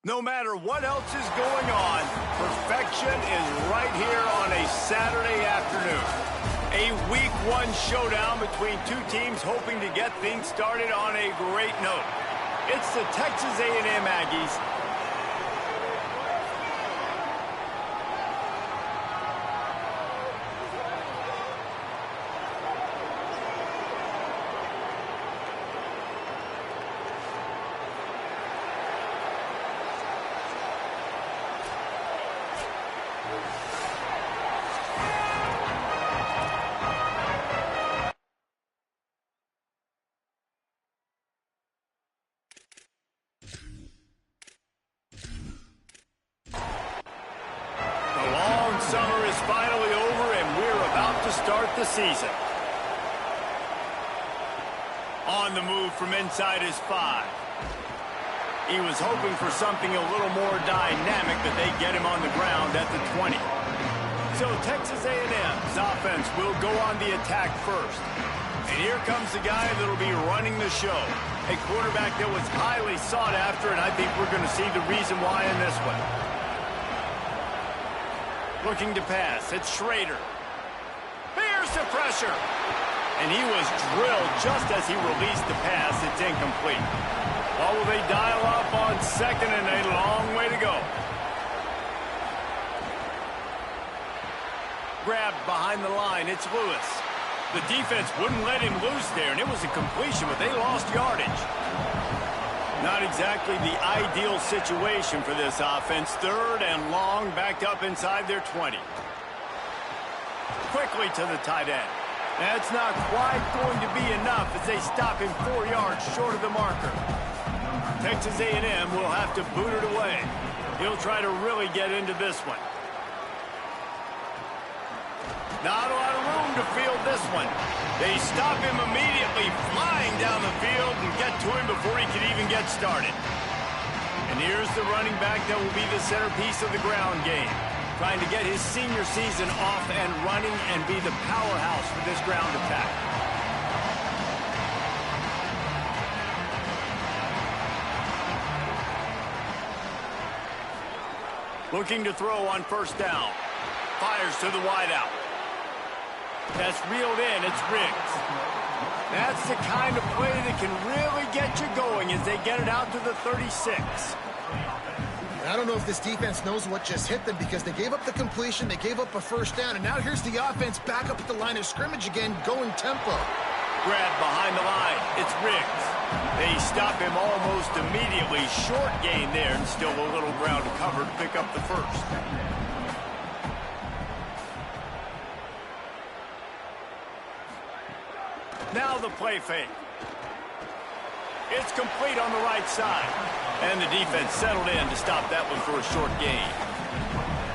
No matter what else is going on, perfection is right here on a Saturday afternoon. A Week 1 showdown between two teams hoping to get things started on a great note. It's the Texas A&M Aggies summer is finally over, and we're about to start the season. On the move from inside his 5. He was hoping for something a little more dynamic, but they get him on the ground at the 20. So Texas A&M's offense will go on the attack first. And here comes the guy that will be running the show. A quarterback that was highly sought after, and I think we're going to see the reason why in this one. Looking to pass, it's Schrader. Here's the pressure. And he was drilled just as he released the pass. It's incomplete. Well, will they dial up on second, and a long way to go. Grabbed behind the line, it's Lewis. The defense wouldn't let him loose there, and it was a completion, but they lost yardage. Not exactly the ideal situation for this offense. 3rd and long, backed up inside their 20. Quickly to the tight end. That's not quite going to be enough as they stop him 4 yards short of the marker. Texas A&M will have to boot it away. He'll try to really get into this one. Not a lot of room to field this one. They stop him immediately, flying down the field, and get to him before he could even get started. And here's the running back that will be the centerpiece of the ground game, trying to get his senior season off and running and be the powerhouse for this ground attack. Looking to throw on 1st down. Fires to the wideout. That's reeled in. It's Riggs. That's the kind of play that can really get you going as they get it out to the 36. I don't know if this defense knows what just hit them because they gave up the completion, they gave up a 1st down, and now here's the offense back up at the line of scrimmage again, going tempo. Grab behind the line. It's Riggs. They stop him almost immediately. Short gain there, and still a little ground covered to pick up the 1st. Now the play fake. It's complete on the right side. And the defense settled in to stop that one for a short gain.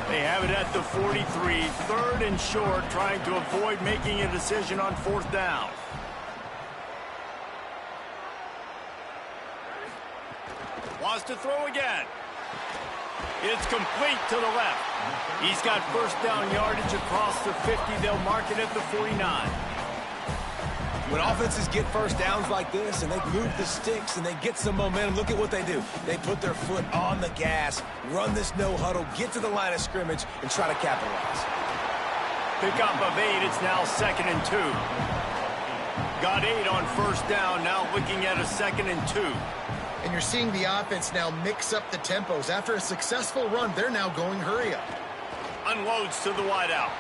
They have it at the 43, 3rd and short, trying to avoid making a decision on 4th down. Wants to throw again. It's complete to the left. He's got 1st down yardage across the 50. They'll mark it at the 49. When offenses get 1st downs like this and they move the sticks and they get some momentum, look at what they do. They put their foot on the gas, run this no-huddle, get to the line of scrimmage, and try to capitalize. Pickup of 8. It's now 2nd and 2. Got 8 on 1st down, now looking at a 2nd and 2. And you're seeing the offense now mix up the tempos. After a successful run, they're now going hurry up. Unloads to the wideout.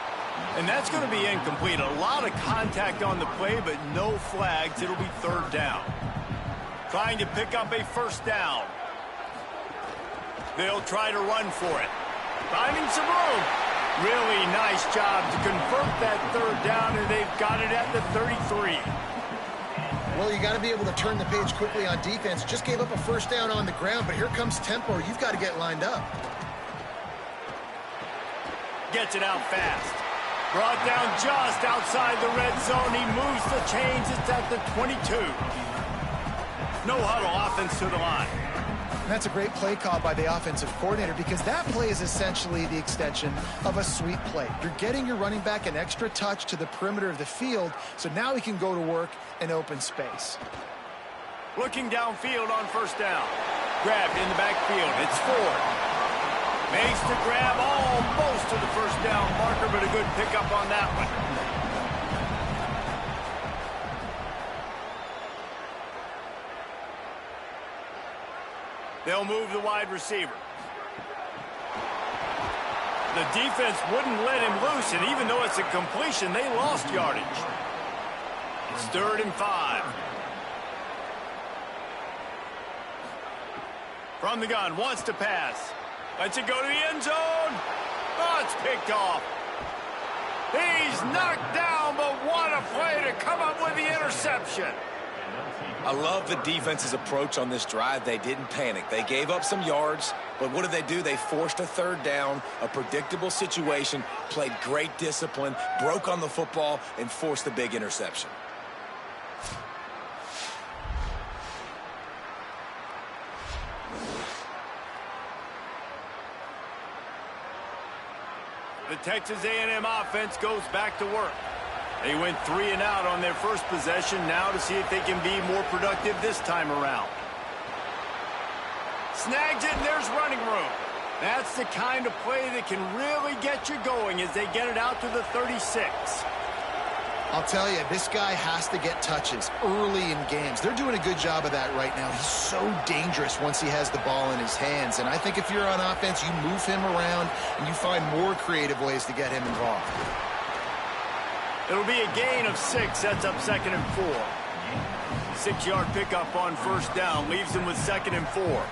And that's going to be incomplete. A lot of contact on the play, but no flags. It'll be 3rd down. Trying to pick up a 1st down. They'll try to run for it. Finding some room. Really nice job to convert that 3rd down, and they've got it at the 33. Well, you got to be able to turn the page quickly on defense. Just gave up a 1st down on the ground, but here comes tempo. You've got to get lined up. Gets it out fast. Brought down just outside the red zone. He moves the chains. It's at the 22. No huddle offense to the line. And that's a great play call by the offensive coordinator because that play is essentially the extension of a sweep play. You're getting your running back an extra touch to the perimeter of the field, so now he can go to work in open space. Looking downfield on 1st down. Grabbed in the backfield. It's Ford. Makes the grab almost to the first down marker, but a good pickup on that one. They'll move the wide receiver. The defense wouldn't let him loose, and even though it's a completion, they lost yardage. It's 3rd and 5. From the gun, wants to pass. Lets it go to the end zone. Oh, it's picked off. He's knocked down, but what a play to come up with the interception. I love the defense's approach on this drive. They didn't panic. They gave up some yards, but what did they do? They forced a 3rd down, a predictable situation, played great discipline, broke on the football, and forced a big interception. The Texas A&M offense goes back to work. They went 3 and out on their first possession, now to see if they can be more productive this time around. Snags it, and there's running room. That's the kind of play that can really get you going as they get it out to the 36. I'll tell you, this guy has to get touches early in games. They're doing a good job of that right now. He's so dangerous once he has the ball in his hands. And I think if you're on offense, you move him around and you find more creative ways to get him involved. It'll be a gain of 6, sets up 2nd and 4. 6-yard pickup on first down, leaves him with 2nd and 4.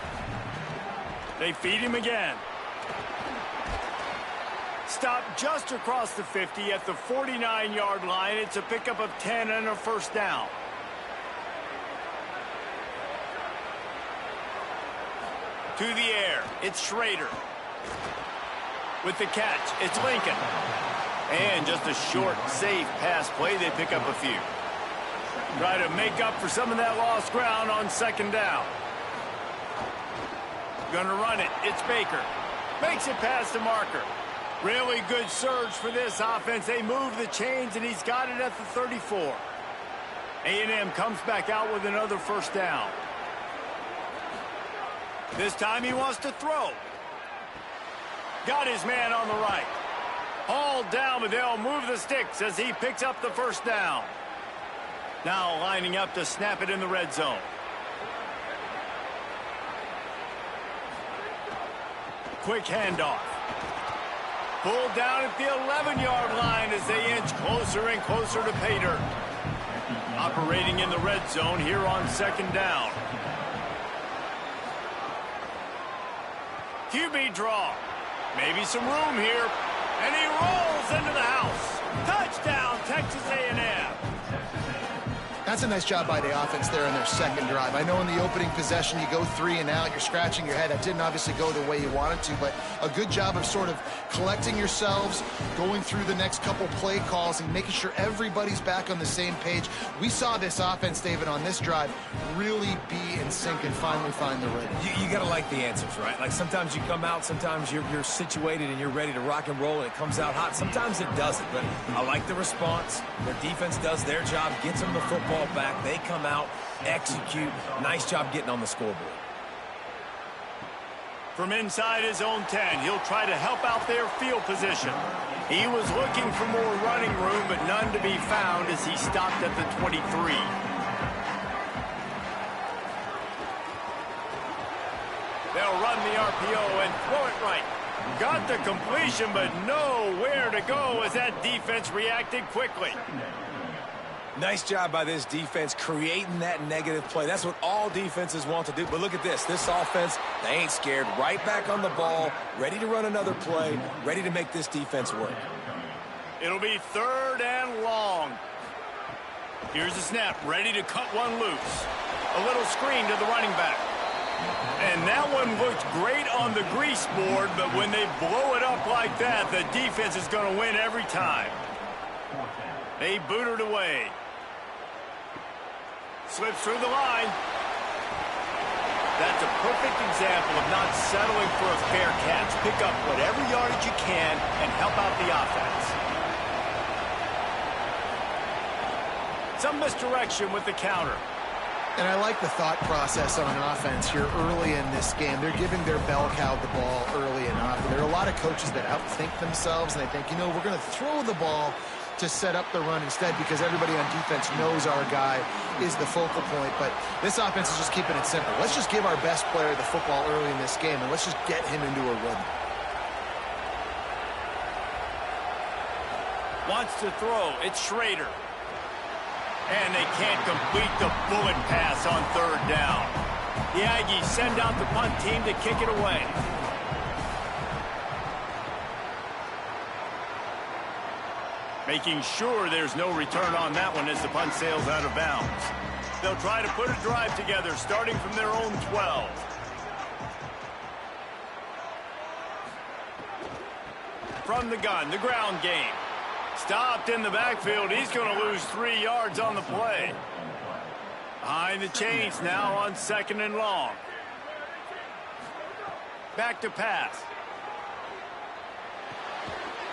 They feed him again. Stop just across the 50 at the 49-yard line. It's a pickup of 10 and a first down. To the air, it's Schrader. With the catch, it's Lincoln. And just a short, safe pass play, they pick up a few. Try to make up for some of that lost ground on 2nd down. Gonna run it, it's Baker. Makes it past the marker. Really good surge for this offense. They move the chains, and he's got it at the 34. A&M comes back out with another first down. This time he wants to throw. Got his man on the right. Hauled down, but they'll move the sticks as he picks up the first down. Now lining up to snap it in the red zone. Quick handoff. Pulled down at the 11-yard line as they inch closer and closer to pay dirt. Operating in the red zone here on 2nd down. QB draw. Maybe some room here. And he rolls into the house. Touchdown, Texas A&M. That's a nice job by the offense there in their 2nd drive. I know in the opening possession you go 3 and out, you're scratching your head. That didn't obviously go the way you wanted to, but a good job of sort of collecting yourselves, going through the next couple play calls and making sure everybody's back on the same page. We saw this offense, David, on this drive really be in sync and finally find the rhythm. You got to like the answers, right? Like sometimes you come out, sometimes you're situated and you're ready to rock and roll and it comes out hot. Sometimes it doesn't, but I like the response. Their defense does their job, gets them the football back. They come out, execute. Nice job getting on the scoreboard. From inside his own 10, he'll try to help out their field position. He was looking for more running room, but none to be found as he stopped at the 23. They'll run the RPO and throw it right. Got the completion, but nowhere to go as that defense reacted quickly. Nice job by this defense creating that negative play. That's what all defenses want to do. But look at this. This offense, they ain't scared. Right back on the ball, ready to run another play, ready to make this defense work. It'll be 3rd and long. Here's the snap, ready to cut one loose. A little screen to the running back. And that one looked great on the grease board, but when they blow it up like that, the defense is going to win every time. They boot it away. Slips through the line. That's a perfect example of not settling for a fair catch. Pick up whatever yardage you can and help out the offense. Some misdirection with the counter. And I like the thought process on offense here early in this game. They're giving their bell cow the ball early enough. And there are a lot of coaches that outthink themselves, and they think, you know, we're going to throw the ball to set up the run instead because everybody on defense knows our guy is the focal point. But this offense is just keeping it simple. Let's just give our best player the football early in this game, and let's just get him into a rhythm. Wants to throw. It's Schrader. And they can't complete the bullet pass on third down. The Aggies send out the punt team to kick it away. Making sure there's no return on that one as the punt sails out of bounds. They'll try to put a drive together starting from their own 12. From the gun, the ground game. Stopped in the backfield. He's going to lose 3 yards on the play. Behind the chains now on 2nd and long. Back to pass.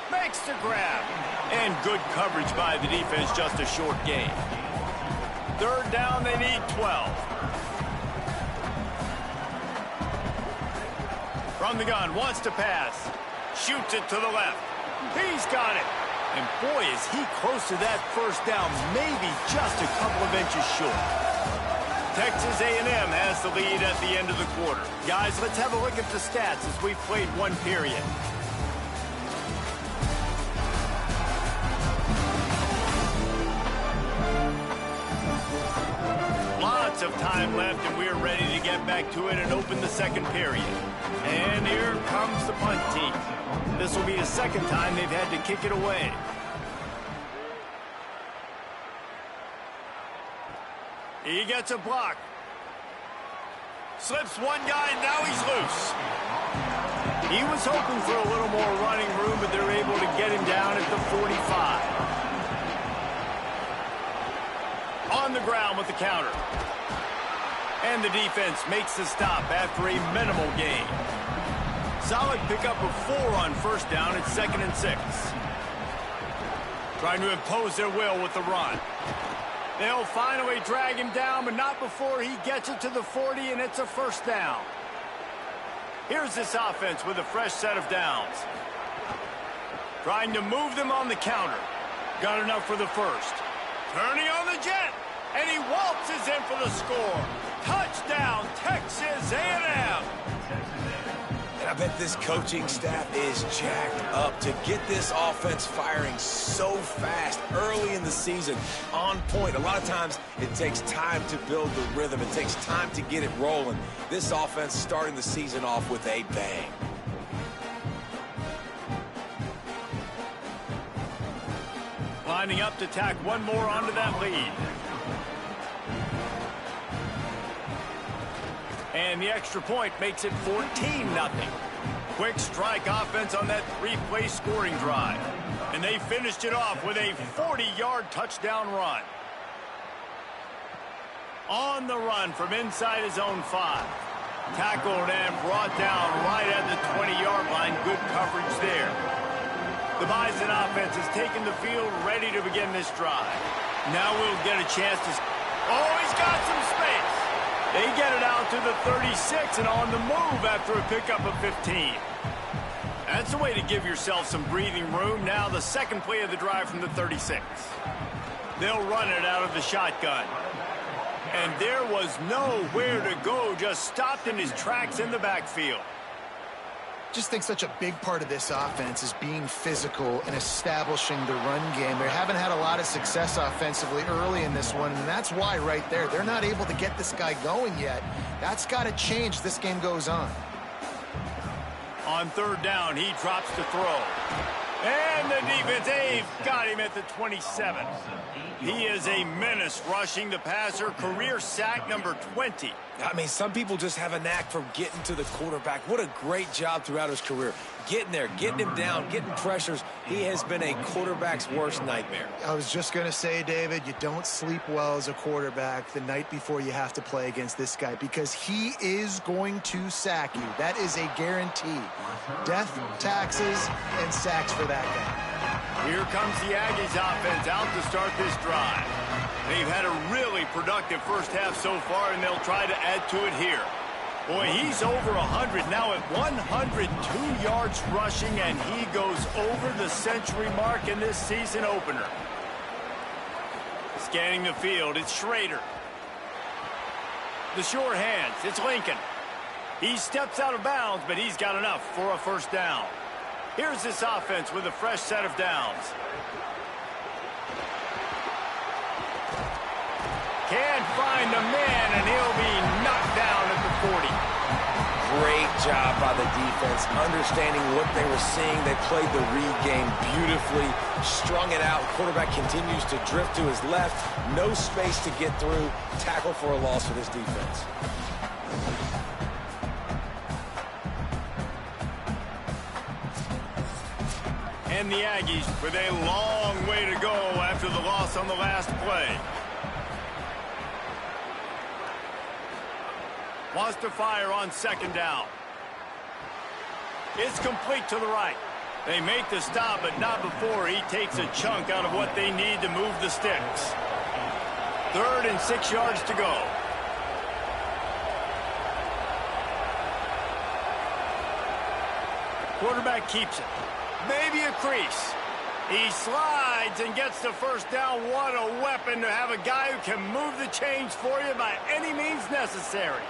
Makes the grab. And good coverage by the defense, just a short gain. Third down, they need 12. From the gun, wants to pass. Shoots it to the left. He's got it. And boy, is he close to that first down, maybe just a couple of inches short. Texas A&M has the lead at the end of the quarter. Guys, let's have a look at the stats as we've played one period. Lots of time left, and we're ready to get back to it and open the second period. And here comes the punt team. This will be the second time they've had to kick it away. He gets a block. Slips one guy, and now he's loose. He was hoping for a little more running room, but they're able to get him down at the 45. On the ground with the counter. And the defense makes the stop after a minimal gain. Solid pickup of 4 on first down at 2nd and 6. Trying to impose their will with the run. They'll finally drag him down, but not before he gets it to the 40, and it's a first down. Here's this offense with a fresh set of downs. Trying to move them on the counter. Got enough for the first. Turning on the jet, and he waltzes in for the score. Touchdown, Texas A&M. And I bet this coaching staff is jacked up to get this offense firing so fast early in the season, on point. A lot of times it takes time to build the rhythm. It takes time to get it rolling. This offense starting the season off with a bang. Lining up to tack one more onto that lead. And the extra point makes it 14-0. Quick strike offense on that 3-play scoring drive. And they finished it off with a 40-yard touchdown run. On the run from inside his own 5. Tackled and brought down right at the 20-yard line. Good coverage there. The Bison offense has taken the field, ready to begin this drive. Now we'll get a chance to... Oh, he's got some space. They get it out to the 36 and on the move after a pickup of 15. That's the way to give yourself some breathing room. Now the second play of the drive from the 36. They'll run it out of the shotgun. And there was nowhere to go, just stopped in his tracks in the backfield. Just think such a big part of this offense is being physical and establishing the run game. They haven't had a lot of success offensively early in this one, and that's why right there, they're not able to get this guy going yet. That's got to change as this game goes on. On third down, he drops to throw. And the defense, they've got him at the 27. He is a menace rushing the passer, career sack number 20. I mean, some people just have a knack for getting to the quarterback. What a great job throughout his career. Getting there, getting him down, getting pressures. He has been a quarterback's worst nightmare. I was just going to say, David, you don't sleep well as a quarterback the night before you have to play against this guy because he is going to sack you. That is a guarantee. Death, taxes, and sacks for that guy. Here comes the Aggies offense out to start this drive. They've had a really productive first half so far, and they'll try to add to it here. Boy, he's over 100 now at 102 yards rushing, and he goes over the century mark in this season opener. Scanning the field, it's Schrader. The sure hands, it's Lincoln. He steps out of bounds, but he's got enough for a first down. Here's this offense with a fresh set of downs. Can't find the man, and he'll be knocked down at the 40. Great job by the defense, understanding what they were seeing. They played the read game beautifully, strung it out. Quarterback continues to drift to his left. No space to get through. Tackle for a loss for this defense. And the Aggies with a long way to go after the loss on the last play. Wants to fire on second down. It's complete to the right. They make the stop, but not before he takes a chunk out of what they need to move the sticks. 3rd and 6 yards to go. Quarterback keeps it. Maybe a crease. He slides and gets the first down. What a weapon to have a guy who can move the chains for you by any means necessary.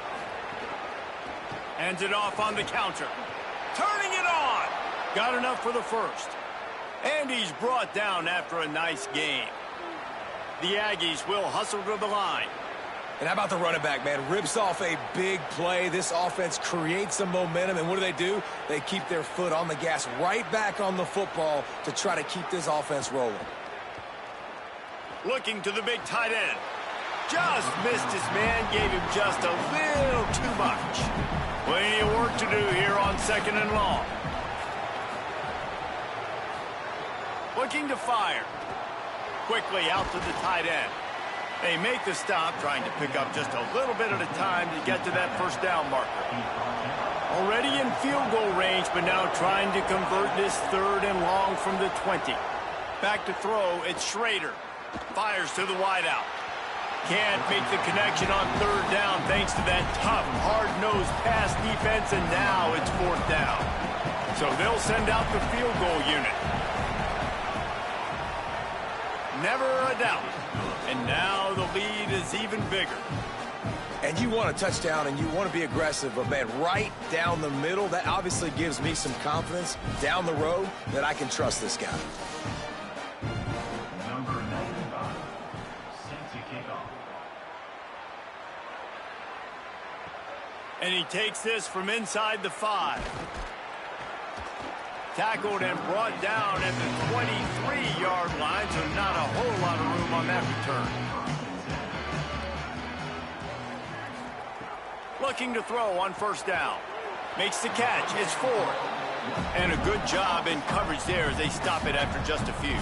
Hands it off on the counter. Turning it on. Got enough for the first. And he's brought down after a nice game. The Aggies will hustle to the line. And how about the running back, man? Rips off a big play. This offense creates some momentum, and what do? They keep their foot on the gas, right back on the football to try to keep this offense rolling. Looking to the big tight end. Just missed his man, gave him just a little too much. Plenty of work to do here on 2nd and long. Looking to fire. Quickly out to the tight end. They make the stop, trying to pick up just a little bit at a time to get to that first down marker. Already in field goal range, but now trying to convert this 3rd and long from the 20. Back to throw, it's Schrader. Fires to the wideout. Can't make the connection on 3rd down thanks to that tough, hard-nosed pass defense, and now it's 4th down. So they'll send out the field goal unit. Never a doubt. And now the lead is even bigger. And you want a touchdown and you want to be aggressive, but man, right down the middle, that obviously gives me some confidence down the road that I can trust this guy. Number 95, set to kick off. And he takes this from inside the 5. Tackled and brought down at the 23-yard line, so not a whole lot of room on that return. Looking to throw on first down. Makes the catch. It's 4. And a good job in coverage there as they stop it after just a few.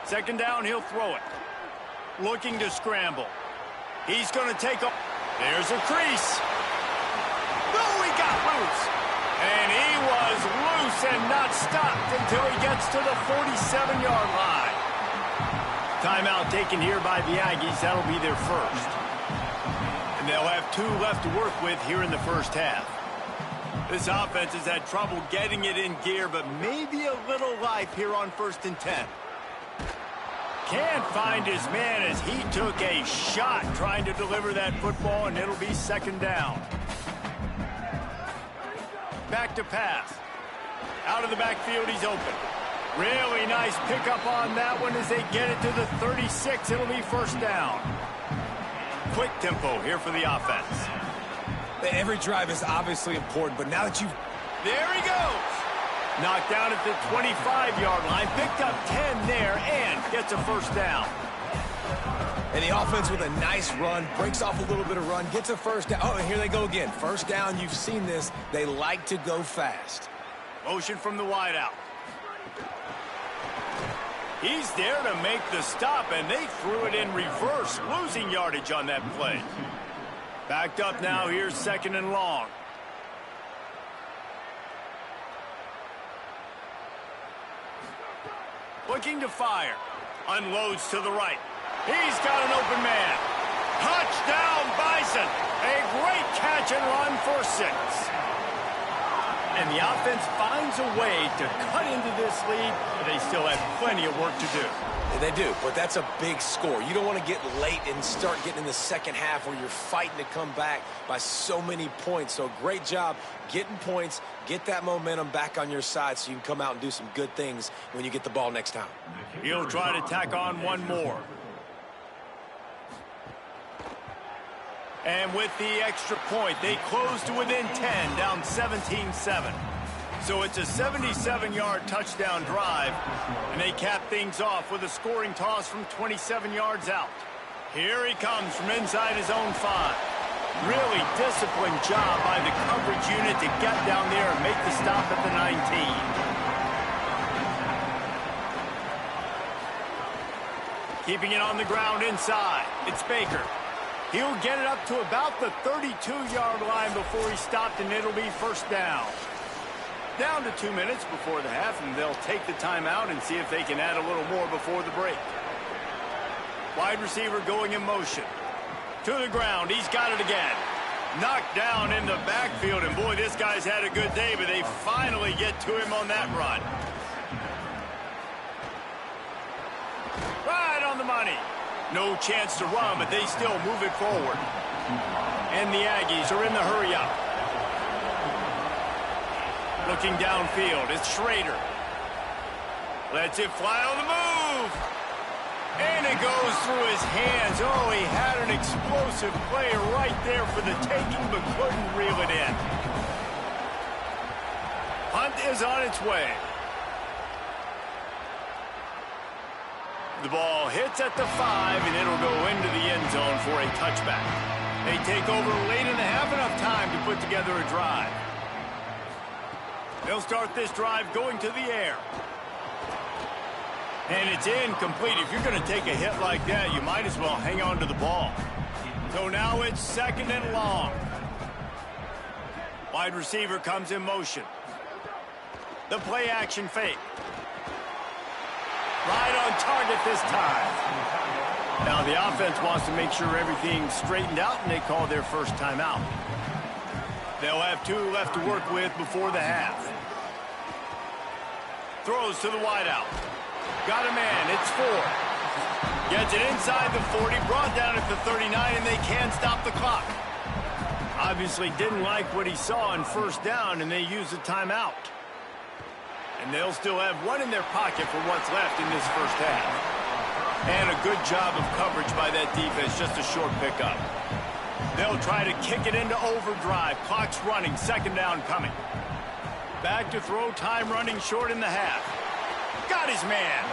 Second down, he'll throw it. Looking to scramble. He's going to take off. There's a crease. Oh, he got loose. And he was loose and not stopped until he gets to the 47-yard line. Timeout taken here by the Aggies. That'll be their first. And they'll have 2 left to work with here in the first half. This offense has had trouble getting it in gear, but maybe a little life here on 1st and 10. Can't find his man as he took a shot trying to deliver that football, and it'll be 2nd down. Back to pass. Out of the backfield, he's open. Really nice pickup on that one as they get it to the 36. It'll be 1st down. Quick tempo here for the offense. Every drive is obviously important, but now that you've... There he goes. Knocked down at the 25-yard line. Picked up 10 there and gets a 1st down. And the offense with a nice run, breaks off a little bit of run, gets a 1st down. Oh, and here they go again. 1st down, you've seen this. They like to go fast. Motion from the wideout. He's there to make the stop, and they threw it in reverse, losing yardage on that play. Backed up now, here's 2nd and long. Looking to fire. Unloads to the right. He's got an open man. Touchdown, Bison. A great catch and run for 6. And the offense finds a way to cut into this lead, but they still have plenty of work to do. They do, but that's a big score. You don't want to get late and start getting in the second half where you're fighting to come back by so many points. So great job getting points, get that momentum back on your side so you can come out and do some good things when you get the ball next time. He'll try to tack on one more. And with the extra point, they close to within 10, down 17-7. So it's a 77-yard touchdown drive, and they cap things off with a scoring toss from 27 yards out. Here he comes from inside his own 5. Really disciplined job by the coverage unit to get down there and make the stop at the 19. Keeping it on the ground inside. It's Baker. He'll get it up to about the 32-yard line before he stopped, and it'll be 1st down. Down to 2 minutes before the half, and they'll take the timeout and see if they can add a little more before the break. Wide receiver going in motion. To the ground. He's got it again. Knocked down in the backfield, and boy, this guy's had a good day, but they finally get to him on that run. Right on the money. No chance to run, but they still move it forward. And the Aggies are in the hurry-up. Looking downfield, it's Schrader. Lets it fly on the move. And it goes through his hands. Oh, he had an explosive play right there for the taking, but couldn't reel it in. Punt is on its way. The ball hits at the 5, and it'll go into the end zone for a touchback. They take over late in the half, enough time to put together a drive. They'll start this drive going to the air. And it's incomplete. If you're going to take a hit like that, you might as well hang on to the ball. So now it's 2nd and long. Wide receiver comes in motion. The play action fake. Right on target this time. Now the offense wants to make sure everything's straightened out, and they call their first timeout. They'll have 2 left to work with before the half. Throws to the wideout. Got a man, it's 4. Gets it inside the 40, brought down at the 39, and they can't stop the clock. Obviously didn't like what he saw on 1st down, and they use a timeout. And they'll still have 1 in their pocket for what's left in this 1st half. And a good job of coverage by that defense, just a short pickup. They'll try to kick it into overdrive. Clock's running, 2nd down coming. Back to throw, time running short in the half. Got his man.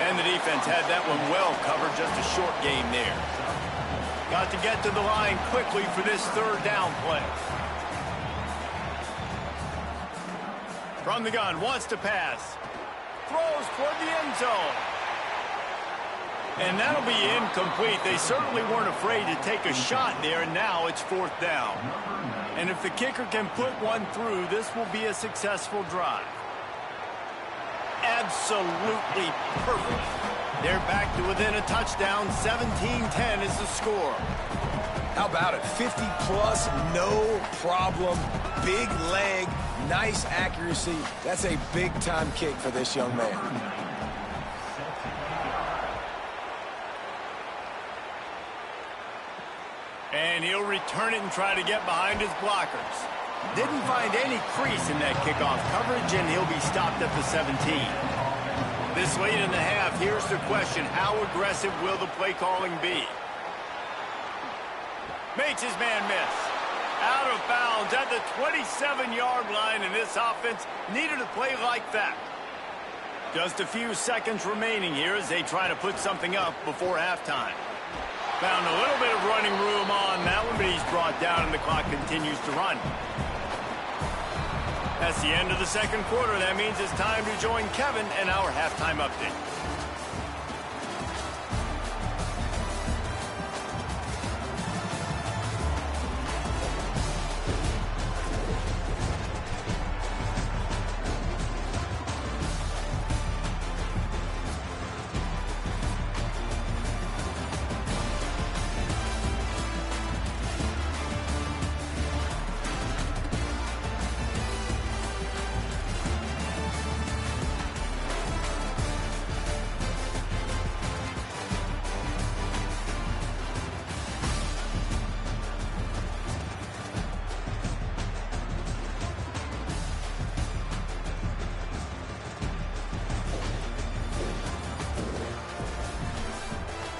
And the defense had that one well covered, just a short game there. Got to get to the line quickly for this 3rd down play. From the gun, wants to pass. Throws toward the end zone. And that'll be incomplete. They certainly weren't afraid to take a shot there, and now it's 4th down. And if the kicker can put one through, this will be a successful drive. Absolutely perfect. They're back to within a touchdown. 17-10 is the score. How about it? 50-plus, no problem. Big leg, nice accuracy. That's a big-time kick for this young man. And he'll return it and try to get behind his blockers. Didn't find any crease in that kickoff coverage, and he'll be stopped at the 17. This late in the half, here's the question. How aggressive will the play calling be? Makes his man miss. Out of bounds at the 27-yard line, and this offense needed a play like that. Just a few seconds remaining here as they try to put something up before halftime. Found a little bit of running room on that one, but he's brought down, and the clock continues to run. That's the end of the 2nd quarter. That means it's time to join Kevin and our halftime update.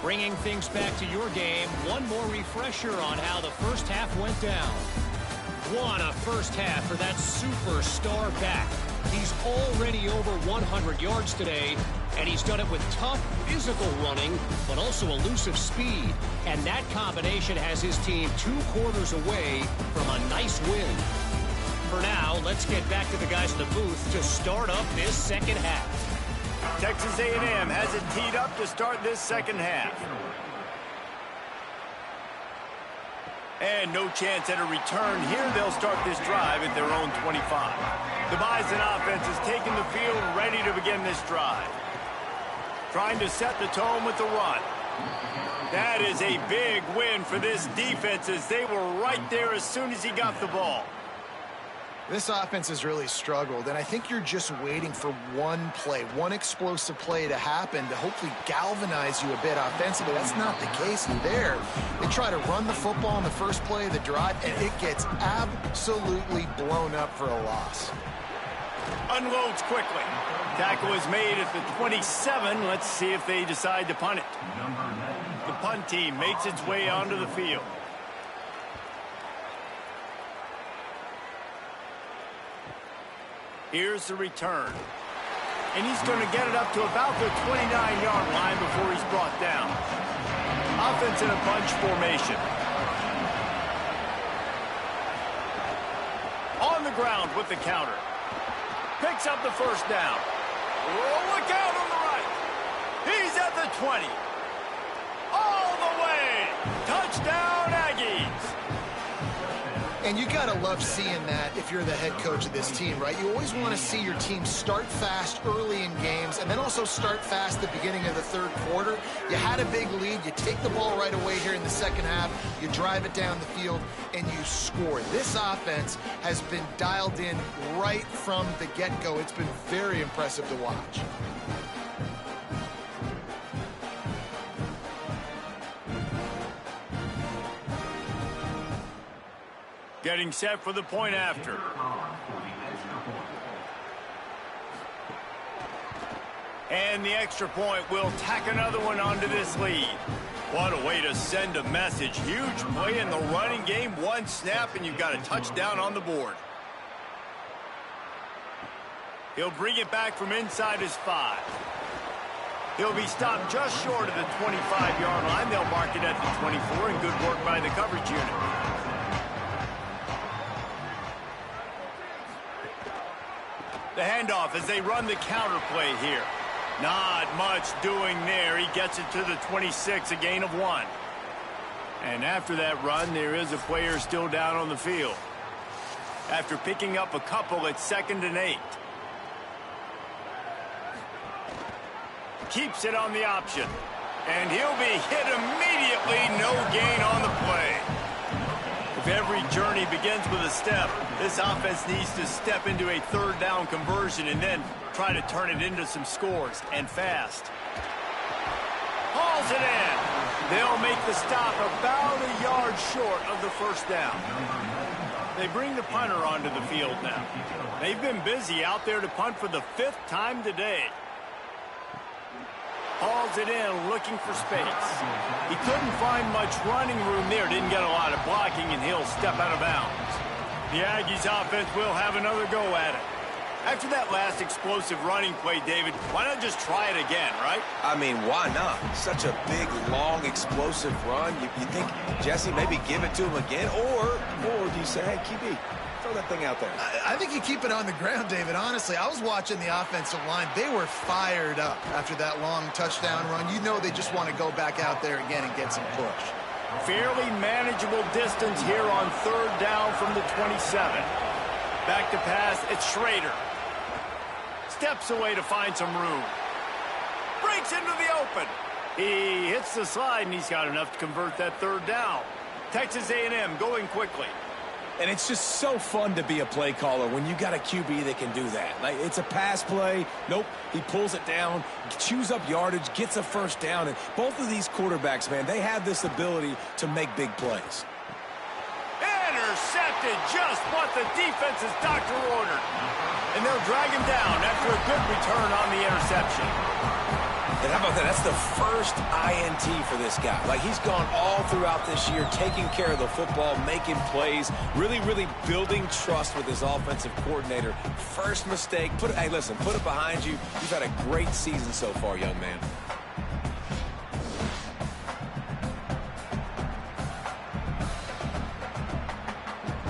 Bringing things back to your game, one more refresher on how the first half went down. What a first half for that superstar back. He's already over 100 yards today, and he's done it with tough physical running, but also elusive speed. And that combination has his team 2 quarters away from a nice win. For now, let's get back to the guys in the booth to start up this second half. Texas A&M has it teed up to start this second half. And no chance at a return here. They'll start this drive at their own 25. The Bison offense is taking the field, ready to begin this drive. Trying to set the tone with the run. That is a big win for this defense as they were right there as soon as he got the ball. This offense has really struggled, and I think you're just waiting for one play, one explosive play to happen to hopefully galvanize you a bit offensively. That's not the case there. They try to run the football in the first play of the drive, and it gets absolutely blown up for a loss. Unloads quickly. Tackle is made at the 27. Let's see if they decide to punt it. The punt team makes its way onto the field. Here's the return. And he's going to get it up to about the 29-yard line before he's brought down. Offense in a bunch formation. On the ground with the counter. Picks up the first down. Oh, look out on the right. He's at the 20. All the way. Touchdown, Aggies. And you got to love seeing that if you're the head coach of this team, right? You always want to see your team start fast early in games and then also start fast at the beginning of the third quarter. You had a big lead. You take the ball right away here in the second half. You drive it down the field, and you score. This offense has been dialed in right from the get-go. It's been very impressive to watch. Getting set for the point after. And the extra point will tack another one onto this lead. What a way to send a message. Huge play in the running game. One snap, and you've got a touchdown on the board. He'll bring it back from inside his 5. He'll be stopped just short of the 25-yard line. They'll mark it at the 24, and good work by the coverage unit. The handoff as they run the counter play here. Not much doing there. He gets it to the 26, a gain of 1. And after that run, there is a player still down on the field. After picking up a couple, it's 2nd and 8. Keeps it on the option. And he'll be hit immediately. No gain on the play. If every journey begins with a step, this offense needs to step into a third down conversion and then try to turn it into some scores, and fast. Hauls it in. They'll make the stop about a yard short of the first down. They bring the punter onto the field now. They've been busy out there to punt for the 5th time today. Hauls it in, looking for space. He couldn't find much running room there. Didn't get a lot of blocking, and he'll step out of bounds. The Aggies offense will have another go at it. After that last explosive running play, David, why not just try it again, right? I mean, why not? Such a big, long, explosive run. You think, Jesse, maybe give it to him again? Or do you say, hey, QB, throw that thing out there? I think you keep it on the ground, David. Honestly, I was watching the offensive line. They were fired up after that long touchdown run. You know they just want to go back out there again and get some push. Fairly manageable distance here on 3rd down from the 27. Back to pass, it's Schrader. Steps away to find some room. Breaks into the open. He hits the slide, and he's got enough to convert that 3rd down. Texas A&M going quickly. And it's just so fun to be a play caller when you got a QB that can do that. Like, it's a pass play. Nope, he pulls it down, chews up yardage, gets a first down. And both of these quarterbacks, man, they have this ability to make big plays. Intercepted, just what the defense's doctor ordered. And they'll drag him down after a good return on the interception. And how about that? That's the first INT for this guy. Like, he's gone all throughout this year, taking care of the football, making plays, really, really building trust with his offensive coordinator. First mistake, hey, listen, put it behind you. You've had a great season so far, young man.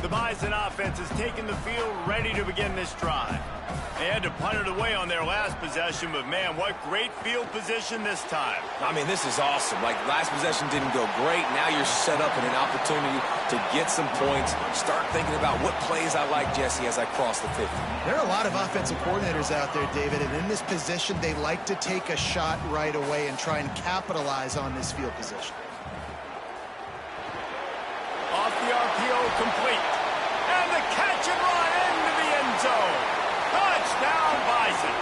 The Bison offense has taken the field, ready to begin this drive. They had to punt it away on their last possession, but man, what great field position this time. I mean, this is awesome. Like, last possession didn't go great. Now you're set up in an opportunity to get some points. Start thinking about what plays I like, Jesse, as I cross the 50. There are a lot of offensive coordinators out there, David, and in this position, they like to take a shot right away and try and capitalize on this field position. Off the RPO, complete. And the catch and run into the end zone. Touchdown, Bison.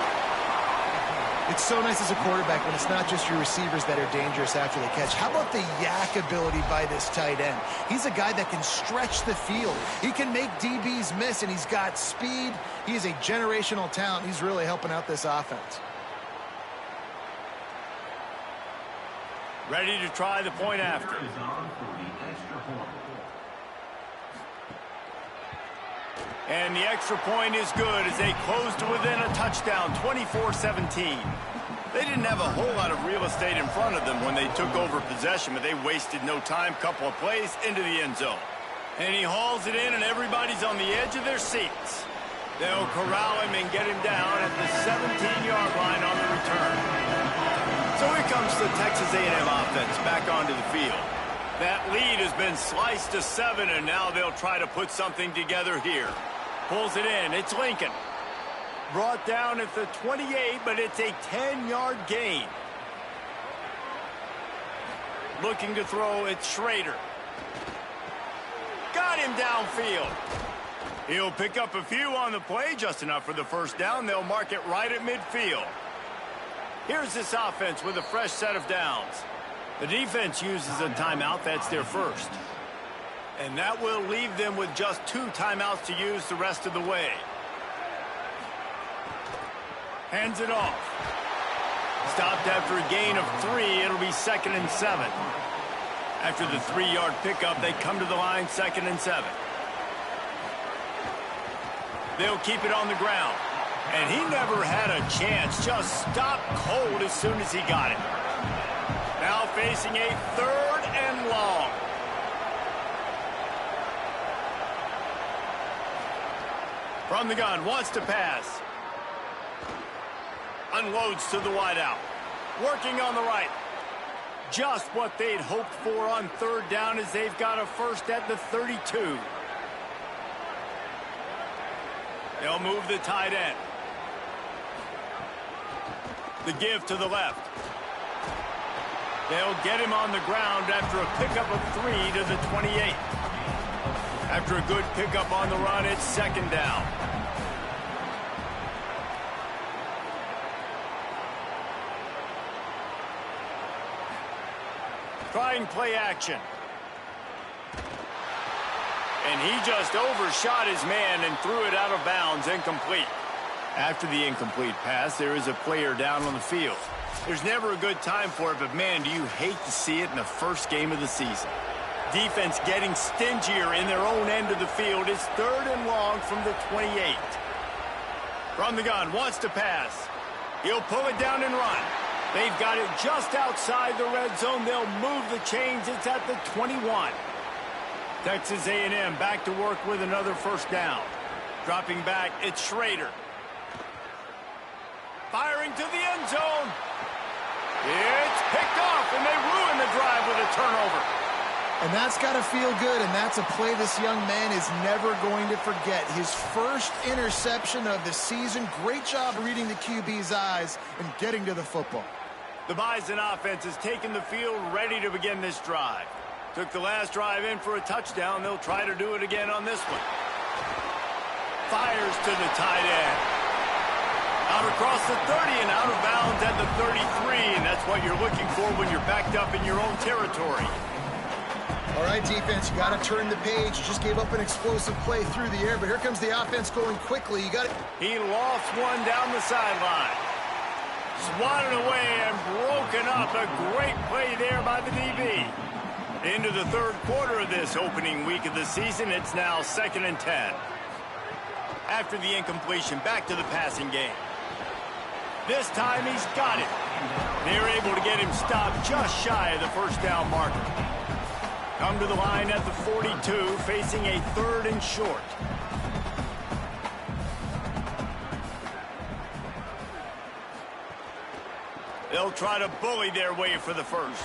It's so nice as a quarterback when it's not just your receivers that are dangerous after the catch. How about the yak ability by this tight end? He's a guy that can stretch the field. He can make DBs miss, and he's got speed. He's a generational talent. He's really helping out this offense. Ready to try the point after. Is on for the extra point. And the extra point is good as they close to within a touchdown, 24-17. They didn't have a whole lot of real estate in front of them when they took over possession, but they wasted no time. Couple of plays into the end zone. And he hauls it in, and everybody's on the edge of their seats. They'll corral him and get him down at the 17-yard line on the return. So here comes the Texas A&M offense back onto the field. That lead has been sliced to 7, and now they'll try to put something together here. Pulls it in. It's Lincoln. Brought down at the 28, but it's a 10-yard gain. Looking to throw, it's Schrader. Got him downfield. He'll pick up a few on the play, just enough for the first down. They'll mark it right at midfield. Here's this offense with a fresh set of downs. The defense uses a timeout. That's their first. And that will leave them with just 2 timeouts to use the rest of the way. Hands it off. Stopped after a gain of 3. It'll be 2nd and 7. After the 3-yard pickup, they come to the line, 2nd and 7. They'll keep it on the ground. And he never had a chance. Just stopped cold as soon as he got it. Now facing a 3rd and long. From the gun, wants to pass. Unloads to the wideout. Working on the right. Just what they'd hoped for on 3rd down as they've got a first at the 32. They'll move the tight end. The give to the left. They'll get him on the ground after a pickup of 3 to the 28. After a good pickup on the run, it's 2nd down. Trying play action. And he just overshot his man and threw it out of bounds, incomplete. After the incomplete pass, there is a player down on the field. There's never a good time for it, but man, do you hate to see it in the first game of the season. Defense getting stingier in their own end of the field. It's 3rd and long from the 28. From the gun, wants to pass. He'll pull it down and run. They've got it just outside the red zone. They'll move the chains. It's at the 21. Texas A&M back to work with another first down. Dropping back, it's Schrader. Firing to the end zone. It's picked off, and they ruin the drive with a turnover. And that's got to feel good, and that's a play this young man is never going to forget. His first interception of the season. Great job reading the QB's eyes and getting to the football. The Bison offense has taken the field, ready to begin this drive. Took the last drive in for a touchdown. They'll try to do it again on this one. Fires to the tight end. Out across the 30 and out of bounds at the 33, and that's what you're looking for when you're backed up in your own territory. All right, defense, you got to turn the page. You just gave up an explosive play through the air, but here comes the offense going quickly. You got it. He lost one down the sideline. Swatted away and broken up. A great play there by the DB. Into the third quarter of this opening week of the season, it's now 2nd and 10. After the incompletion, back to the passing game. This time he's got it. They're able to get him stopped just shy of the first down marker. Come to the line at the 42, facing a 3rd and short. They'll try to bully their way for the first.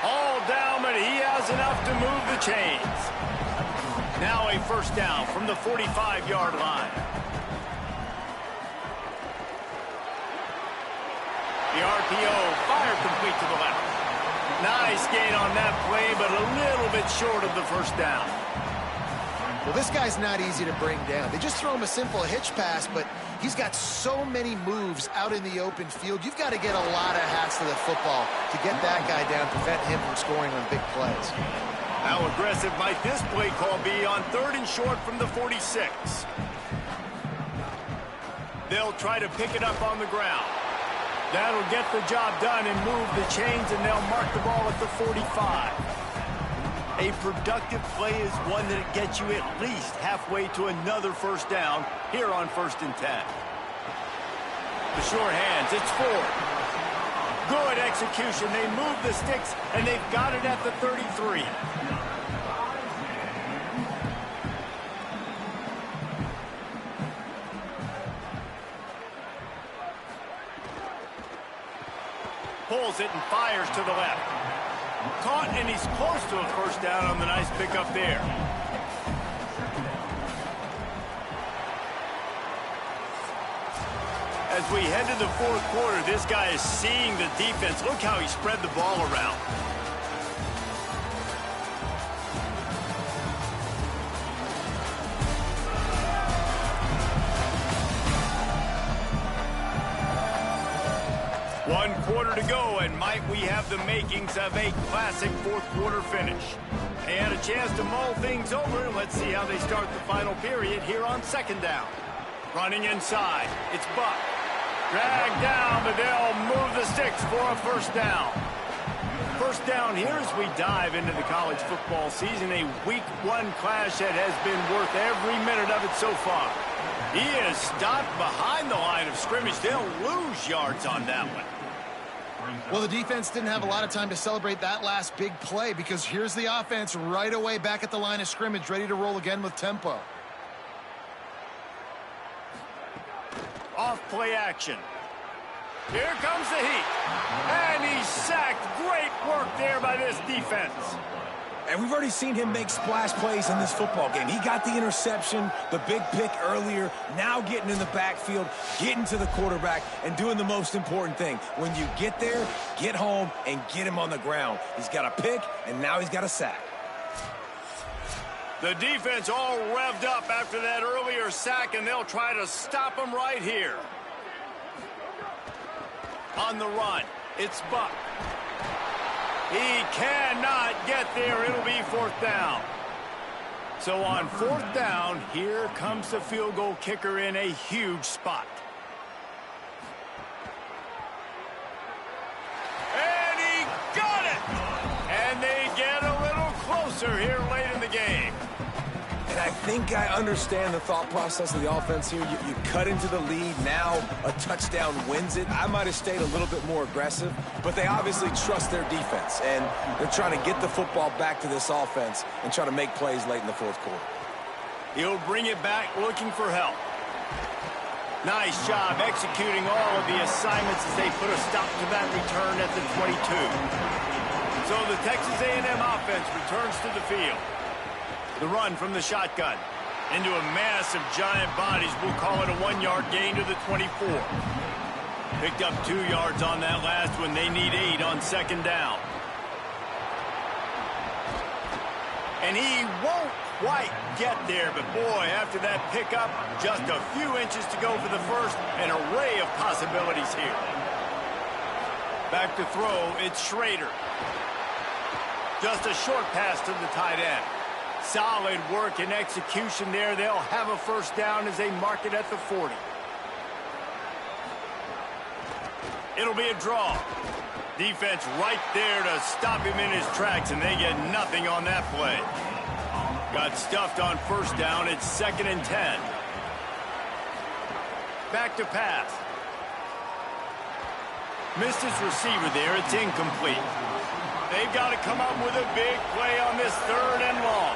All down, but he has enough to move the chains. Now a first down from the 45-yard line. The RPO fired complete to the left. Nice gain on that play, but a little bit short of the first down. Well, this guy's not easy to bring down. They just throw him a simple hitch pass, but he's got so many moves out in the open field. You've got to get a lot of hats to the football to get that guy down, prevent him from scoring on big plays. How aggressive might this play call be on 3rd and short from the 46? They'll try to pick it up on the ground. That'll get the job done and move the chains, and they'll mark the ball at the 45. A productive play is one that gets you at least halfway to another first down here on 1st and 10. The short hands, it's Ford. Good execution. They move the sticks, and they've got it at the 33. Pulls it and fires to the left. Caught, and he's close to a first down on the nice pickup there. As we head to the 4th quarter, this guy is seeing the defense. Look how he spread the ball around. One quarter to go, and might we have the makings of a classic 4th quarter finish. They had a chance to mull things over, and let's see how they start the final period here on 2nd down. Running inside, it's Buck. Dragged down, but they'll move the sticks for a first down. First down here as we dive into the college football season, a week 1 clash that has been worth every minute of it so far. He is stopped behind the line of scrimmage. They'll lose yards on that one. Well, the defense didn't have a lot of time to celebrate that last big play because here's the offense right away back at the line of scrimmage, ready to roll again with tempo. Off play action. Here comes the heat. And he's sacked. Great work there by this defense. And we've already seen him make splash plays in this football game. He got the interception, the big pick earlier, now getting in the backfield, getting to the quarterback, and doing the most important thing. When you get there, get home, and get him on the ground. He's got a pick, and now he's got a sack. The defense all revved up after that earlier sack, and they'll try to stop him right here. On the run, it's Buck. He cannot get there. It'll be 4th down. So on 4th down, here comes the field goal kicker in a huge spot. And he got it! And they get a little closer here late in the game. And I think I understand the thought process of the offense here. You cut into the lead. Now a touchdown wins it. I might have stayed a little bit more aggressive, but they obviously trust their defense, and they're trying to get the football back to this offense and try to make plays late in the 4th quarter. He'll bring it back looking for help. Nice job executing all of the assignments as they put a stop to that return at the 22. So the Texas A&M offense returns to the field. The run from the shotgun into a mass of giant bodies. We'll call it a 1-yard gain to the 24. Picked up 2 yards on that last one. They need 8 on 2nd down. And he won't quite get there, but boy, after that pickup, just a few inches to go for the first. An array of possibilities here. Back to throw, it's Schrader. Just a short pass to the tight end. Solid work and execution there. They'll have a first down as they mark it at the 40. It'll be a draw. Defense right there to stop him in his tracks, and they get nothing on that play. Got stuffed on first down. It's 2nd and 10. Back to pass. Missed his receiver there. It's incomplete. They've got to come up with a big play on this 3rd and long.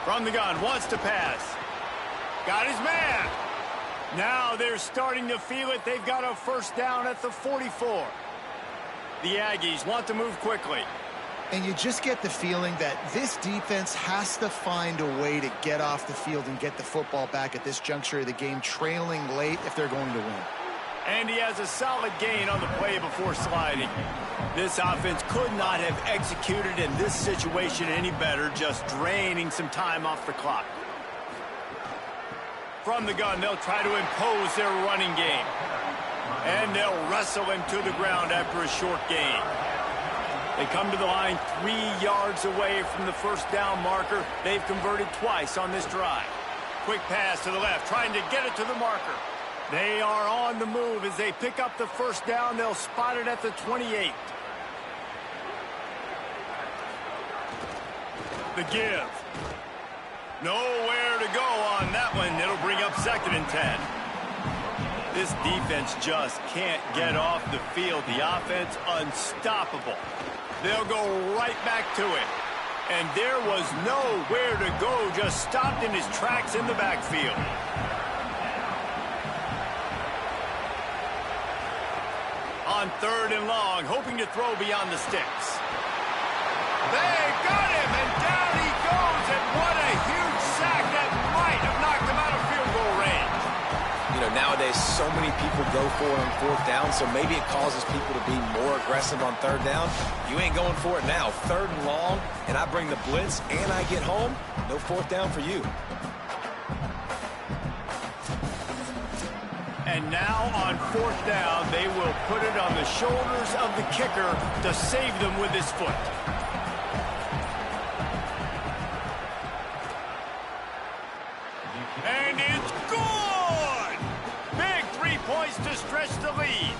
From the gun, wants to pass. Got his man. Now they're starting to feel it. They've got a first down at the 44. The Aggies want to move quickly. And you just get the feeling that this defense has to find a way to get off the field and get the football back at this juncture of the game, trailing late if they're going to win. And he has a solid gain on the play before sliding. This offense could not have executed in this situation any better, just draining some time off the clock. From the gun, they'll try to impose their running game. And they'll wrestle him to the ground after a short gain. They come to the line 3 yards away from the first down marker. They've converted twice on this drive. Quick pass to the left, trying to get it to the marker. They are on the move as they pick up the first down. They'll spot it at the 28. The give. Nowhere to go on that one. It'll bring up 2nd and 10. This defense just can't get off the field. The offense unstoppable. They'll go right back to it. And there was nowhere to go, just stopped in his tracks in the backfield. On 3rd and long, hoping to throw beyond the sticks. They got him, and down he goes, and what a huge sack that might have knocked him out of field goal range. You know, nowadays so many people go for it on 4th down, so maybe it causes people to be more aggressive on 3rd down. You ain't going for it now. 3rd and long, and I bring the blitz, and I get home. No 4th down for you. And now on 4th down, they will put it on the shoulders of the kicker to save them with his foot. And it's good! Big 3 points to stretch the lead.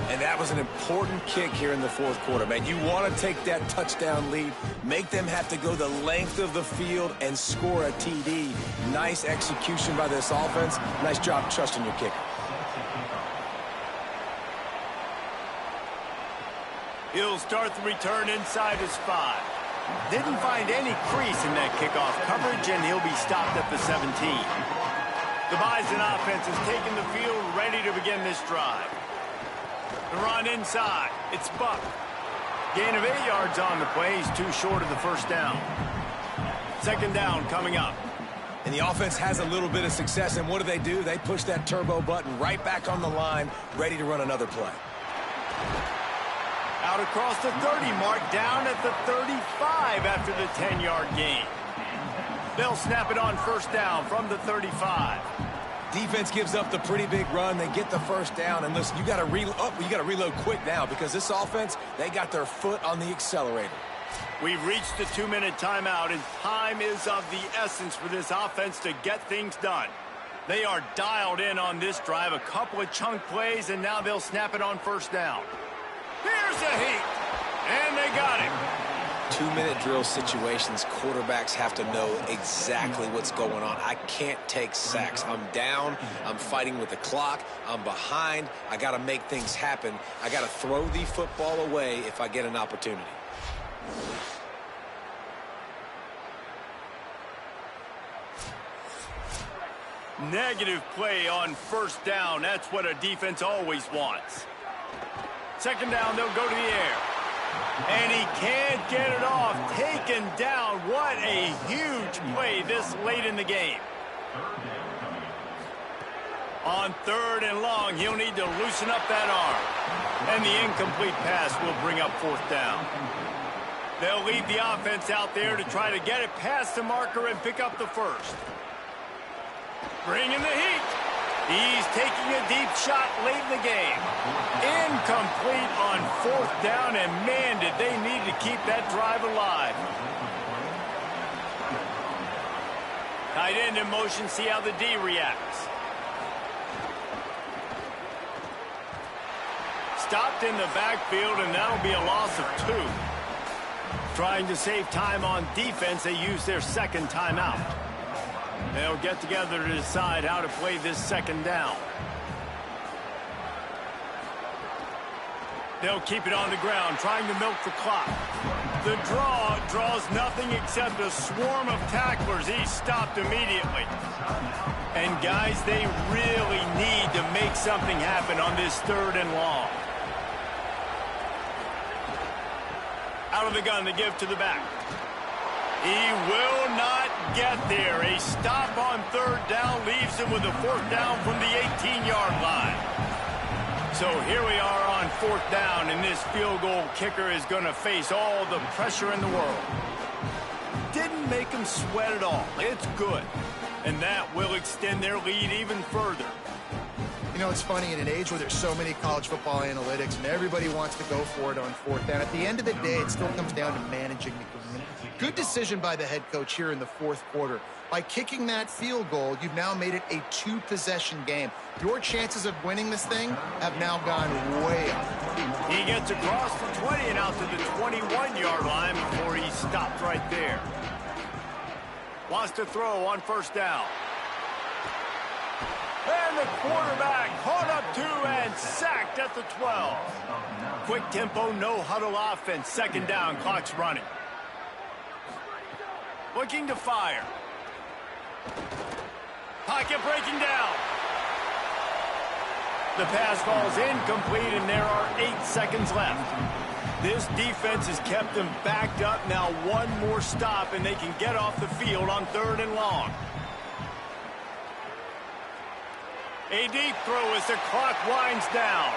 And that was an important kick here in the 4th quarter, man. You want to take that touchdown lead, make them have to go the length of the field and score a TD. Nice execution by this offense. Nice job trusting your kicker. He'll start the return inside his 5. Didn't find any crease in that kickoff coverage, and he'll be stopped at the 17. The Bison offense is taking the field, ready to begin this drive. The run inside. It's Buck. Gain of 8 yards on the play. He's too short of the first down. 2nd down coming up. And the offense has a little bit of success, and what do? They push that turbo button right back on the line, ready to run another play. Out across the 30 mark, down at the 35 after the 10-yard gain. They'll snap it on first down from the 35. Defense gives up the pretty big run. They get the first down, and listen, you got to reload quick now because this offense, they got their foot on the accelerator. We've reached the 2-minute timeout, and time is of the essence for this offense to get things done. They are dialed in on this drive, a couple of chunk plays, and now they'll snap it on first down. Here's a heat, and they got him. 2-minute drill situations, quarterbacks have to know exactly what's going on. I can't take sacks. I'm down. I'm fighting with the clock. I'm behind. I got to make things happen. I got to throw the football away if I get an opportunity. Negative play on first down. That's what a defense always wants. 2nd down, they'll go to the air. And he can't get it off. Taken down. What a huge play this late in the game. On 3rd and long, he'll need to loosen up that arm. And the incomplete pass will bring up 4th down. They'll leave the offense out there to try to get it past the marker and pick up the first. Bringing the heat. He's taking a deep shot late in the game. Incomplete on 4th down, and man, did they need to keep that drive alive. Tight end in motion, see how the D reacts. stopped in the backfield, and that'll be a loss of 2. Trying to save time on defense, they use their second timeout. They'll get together to decide how to play this second down. They'll keep it on the ground, trying to milk the clock. The draw draws nothing except a swarm of tacklers. He's stopped immediately. And guys, they really need to make something happen on this 3rd and long. Out of the gun, they give to the back. He will not get there. A stop on 3rd down leaves him with a 4th down from the 18-yard line. So here we are on 4th down, and this field goal kicker is going to face all the pressure in the world. Didn't make him sweat at all. It's good. And that will extend their lead even further. You know, it's funny, in an age where there's so many college football analytics and everybody wants to go for it on 4th down, at the end of the day, it still comes down to managing the game. Good decision by the head coach here in the 4th quarter. By kicking that field goal, you've now made it a 2-possession game. Your chances of winning this thing have now gone way up. He gets across the 20 and out to the 21-yard line before he stopped right there. Wants to throw on 1st down. And the quarterback caught up to and sacked at the 12. Quick tempo, no huddle offense. 2nd down, clock's running. Looking to fire. Pocket breaking down. The pass falls incomplete, and there are 8 seconds left. This defense has kept them backed up. Now one more stop, and they can get off the field on 3rd and long. A deep throw as the clock winds down.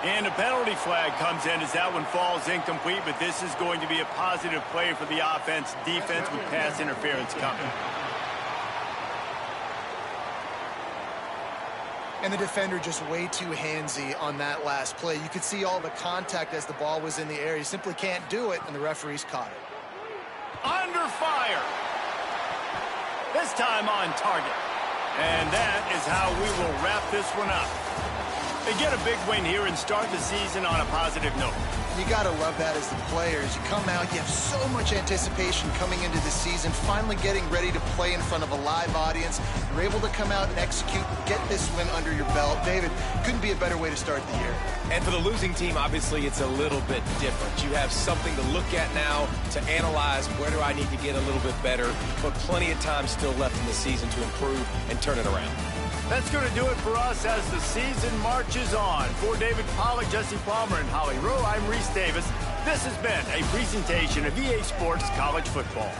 And a penalty flag comes in as that one falls incomplete, but this is going to be a positive play for the offense. Defense with pass interference coming. And the defender just way too handsy on that last play. You could see all the contact as the ball was in the air. You simply can't do it, and the referees caught it. Under fire. This time on target. And that is how we will wrap this one up. They get a big win here and start the season on a positive note. You got to love that as the players. You come out, you have so much anticipation coming into the season, finally getting ready to play in front of a live audience. You're able to come out and execute, get this win under your belt. David, couldn't be a better way to start the year. And for the losing team, obviously, it's a little bit different. You have something to look at now, to analyze where do I need to get a little bit better, but plenty of time still left in the season to improve and turn it around. That's going to do it for us as the season marches on. For David Pollack, Jesse Palmer, and Holly Rowe, I'm Reese Davis. This has been a presentation of EA Sports College Football.